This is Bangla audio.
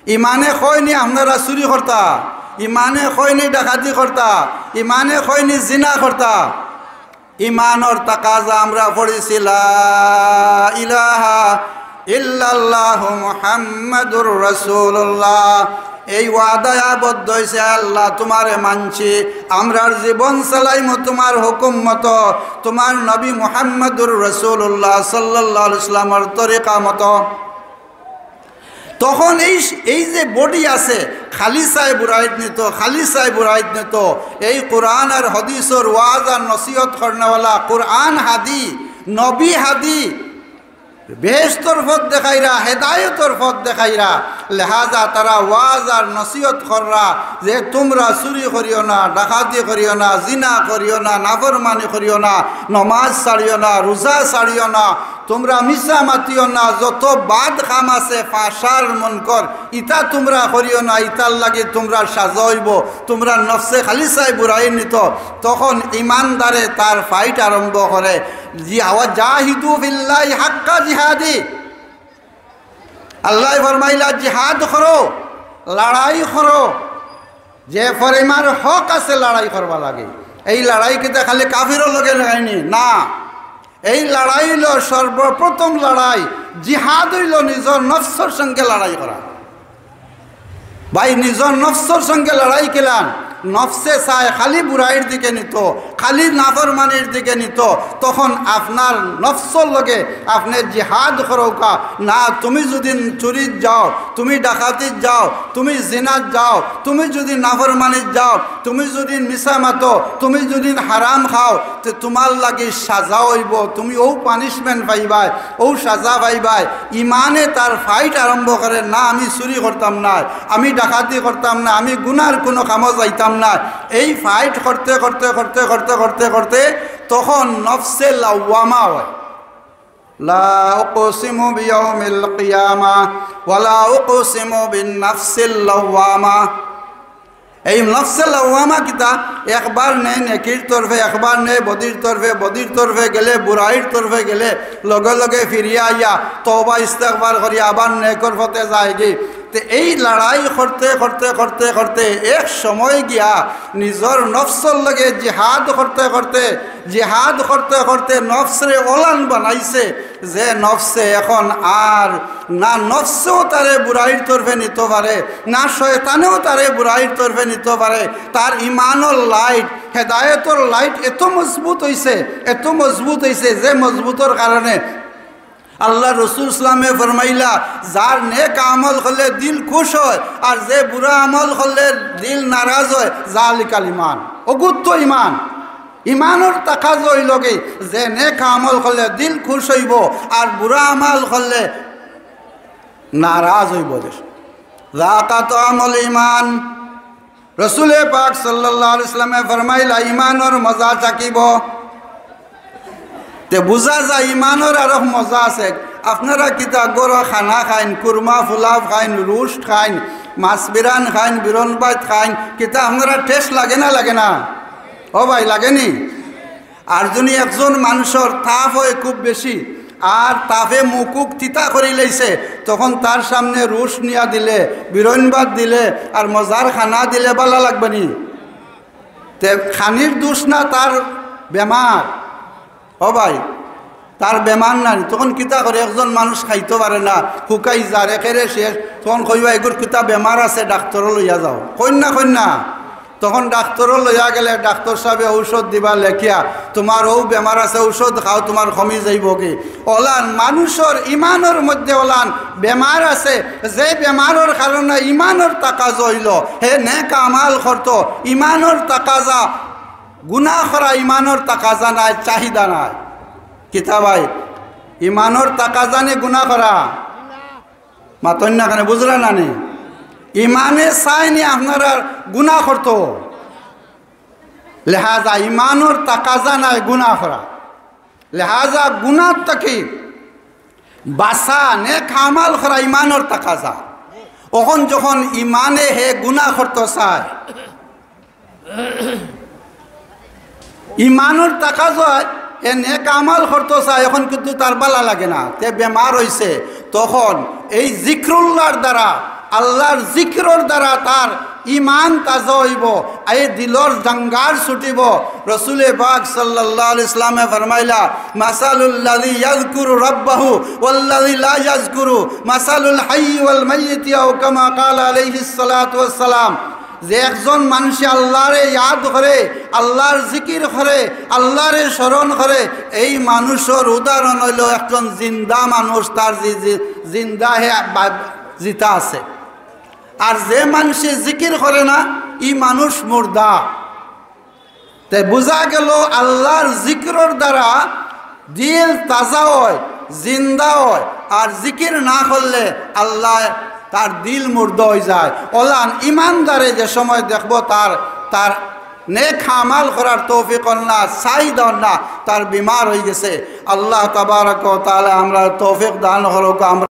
ইমানে কয়নি আপনারা চুরি করতা, ইমানে কয়নি ডাকাতি করতা, ইমানে কয়নি জিনা করতা। ইমানর তাকাজা আমরা পড়েছি লা ইলাহা ইল্লাল্লাহু মুহাম্মাদুর রাসূলুল্লাহ। এই ওয়াদায় আবদ্ধ হয়েছে আল্লাহ তোমারে মানছি, আমরার জীবন চালাইমো তোমার হুকুম মতো, তোমার নবী মুহাম্মাদুর রাসূলুল্লাহ সাল্লাল্লাহু আলাইহি ওয়াসাল্লামের তরিকা মতো। তখন এই যে বডি আছে খালি সাহেব বুরাইত নিত, খালি সাহেব বুরাইত নিত, এই কোরআন আর হাদিসের ওয়াজ আর নসিহত করনেওয়ালা কোরআন হাদি নবী হাদি বেহেশতর পথ দেখাইরা, হেদায়তর পথ দেখাইরা। লেহাজা তারা ওয়াজ আর নসিহত কররা যে তোমরা চুরি করিও না, ডাকাতি করিও না, জিনা করিও না, নাফরমানি করিও না, নমাজ ছাড়িও না, রোজা ছাড়িও না, তোমরা মিশা মাতিও না, যত বাদ কাম আছে ফাঁসার মনকর ইটা তোমরা করিও না, ইটার লাগে তোমরা সাজাইব, তোমরা নফসে খালি চাই বুড়াই নিত। তখন ইমানদারে তার ফাইট আরম্ভ করে, জাহিদু বিল্লাহি হাক্কা জিহাদি। আল্লাহ ফরমাইলা জিহাদ করো, লড়াই করো, যে পরিমাণ হক আছে লড়াই করবা লাগে। এই লড়াই কিন্তু খালি কাফিরও লগে লাগাইনি না, এই লড়াই হইল সর্বপ্রথম লড়াই, জিহাদ হইল নিজের নফসের সঙ্গে লড়াই করা। ভাই নিজের নফসের সঙ্গে লড়াই খেলাম, নফসে চায় খালি বুড়াইয়ের দিকে নিত, খালি নাফরমানির দিকে নিত, তখন আপনার নফসর লগে আপনি জিহাদ করোকা না। তুমি যদি চুরিত যাও, তুমি ডাকাতিত যাও, তুমি জিনাত যাও, তুমি যদি নাফরমানিত যাও, তুমি যদি মিছা মাতো, তুমি যদি হারাম খাও, তো তোমার লাগি সাজা হইব, তুমি ও পানিশমেন্ট পাইবাই, ও সাজা পাইবাই। ইমানে তার ফাইট আরম্ভ করে না, আমি চুরি করতাম না, আমি ডাকাতি করতাম না, আমি গুনার কোনো কামও যাইতাম না। এই ফাইট করতে করতে করতে করতে করতে করতে তখন নফসে লাওয়ামা হয়। লা উকসিমু বিয়াউমিল কিয়ামা ওয়ালা উকসিমু বিন-নাফসিল লাওয়ামা। এই নফসে লাওয়ামা কিতা একবার নেই নেকির তরফে, একবার নেই বদির তরফে, বদির তরফে গেলে বুড়াইর তরফে গেলে লগে লগে ফিরিয়া আইয়া তওবা ইস্তেগফার করি আবার নেকর পথে যায়গি। তো এই লড়াই করতে করতে করতে করতে এক সময় গিয়া নিজের নফসর লগে জিহাদ করতে করতে জিহাদ করতে করতে নফসরে ওলান বানাইছে, যে নফসে এখন আর না নফসেও তারে বুড়াইর তরফে নিতে পারে, না শয়তানেও তারে বুড়াইর তরফে নিতে পারে। তার ইমানের লাইট, হেদায়তর লাইট এত মজবুত হইছে, এত মজবুত হইছে, যে মজবুতর কারণে আল্লাহ রসুল ইসলামে ফরমাইলা যার নেক আমল করলে দিল খুশ হয় আর যে বুড়া আমল করলে দিল নারাজ হয়, জালিকাল ইমান, অগুত্ত ইমান। ইমানের তাকাজ হইলগে যে নেক আমল করলে দিল খুশ হইব আর বুড়া আমল করলে নারাজ হইব। যাকাত আমল ইমান। রসুলে পাক সাল্লাল্লাহু আলাইহি ওয়াসাল্লামে ফরমাইলা ইমানের মজা চাকিব। তে বুঝা যায় ইমানের আরো মজা আছে। আপনারা কিতা গরো খানা খাইন, কুরমা ফুলাভ খাইন, রুষ্ট খাইন, মাছ বিরান খাইন, বিরন বাইত খাইন, কিতা আপনারা টেস্ট লাগে না লাগে না? ও ভাই লাগেনি? আর যদি একজন মানুষের তাপ হয় খুব বেশি আর তাপে মুকুক তিতা করে লাইছে, তখন তার সামনে রুশ নিয়া দিলে, বিরনবাদ দিলে আর মজার খানা দিলে ভালো লাগবে নি? তে খানির দোষ না, তার বেমার। ও ভাই তার বেমার নাই, তখন কিতা করে একজন মানুষ খাইতে পারে না, শুকাই যার একেরে শেষ, তখন কইবা এগুর কিতা বেমার আছে ডাক্তরও লইয়া যাও, কন্যা। তখন ডাক্তরও লইয়া গেলে ডাক্তর সাহেবে ঔষধ দিবা লেখিয়া, তোমার ও বেমার আছে ঔষধ খাও তোমার কমি যাইব কি। ওলান মানুষের ইমানের মধ্যে ওলান বেমার আছে, যে বেমারের কারণে ইমানের তাকাজ হইল, হে নেক আমাল করত, ইমানের তাকাজা, গুনাহ করা ইমানের তাকাজা নাই, চাহিদা নাই। কিতা ভাই ইমানের তাকাজা নে গুনাহ করা? মাতন্যা কেন বুঝলা না নি? ইমানে চাইনি আপনারা গুনাহ করত, লেহাজা ইমানের তাকাজা নাই গুনাহ করা। লেহাজা গুনাহ তাকে বাসা নেক আমাল করা ইমানের তাকাজা। ওখন যখন ইমানে হে গুনাহ করত চায়, ইমানের তাকাজা এ নেক আমাল করতে চায়, এখন কিন্তু তার বালা লাগে না, তে বেমার হইছে। তখন এই জিক্রুল্লাহর দ্বারা আল্লাহর জিক্রর দ্বারা তার ইমান তাজা হইব, এই দিলর জঙ্গার ছুটিব। রসুলে পাক সাল্লাল্লাহু আলাইহি ইসলামে ফরমাইলা, মাসালুল্লাযী ইয়াযকুরু রাব্বাহু ওয়াল্লাযী লা ইয়াযকুরু মাসালুল হাইয়্যি ওয়াল মাইয়্যিতি আও কামা ক্বালা আলাইহিস সালাতু ওয়াস সালাম। যে একজন মানুষ আল্লাহরে ইয়াদ করে, আল্লাহর জিকির করে, আল্লাহরে স্মরণ করে, এই মানুষের উদাহরণ হইল একজন জিন্দা মানুষ, তার জিন্দা হে জিতা আছে। আর যে মানুষে জিকির করে না, ই মানুষ মুর্দা। তাই বোঝা গেল আল্লাহর জিকিরের দ্বারা দিল তাজা হয়, জিন্দা হয়। আর জিকির না করলে আল্লাহ তার দিল মুর্দা হয়ে যায়। ওলান ইমানদারে যে সময় দেখবো তার নেক আমাল করার তৌফিক না, চাহিদা না, তার বিমার হয়ে গেছে। আল্লাহ তাবারক ওয়া তাআলা আমরা তৌফিক দান করুক। আমরা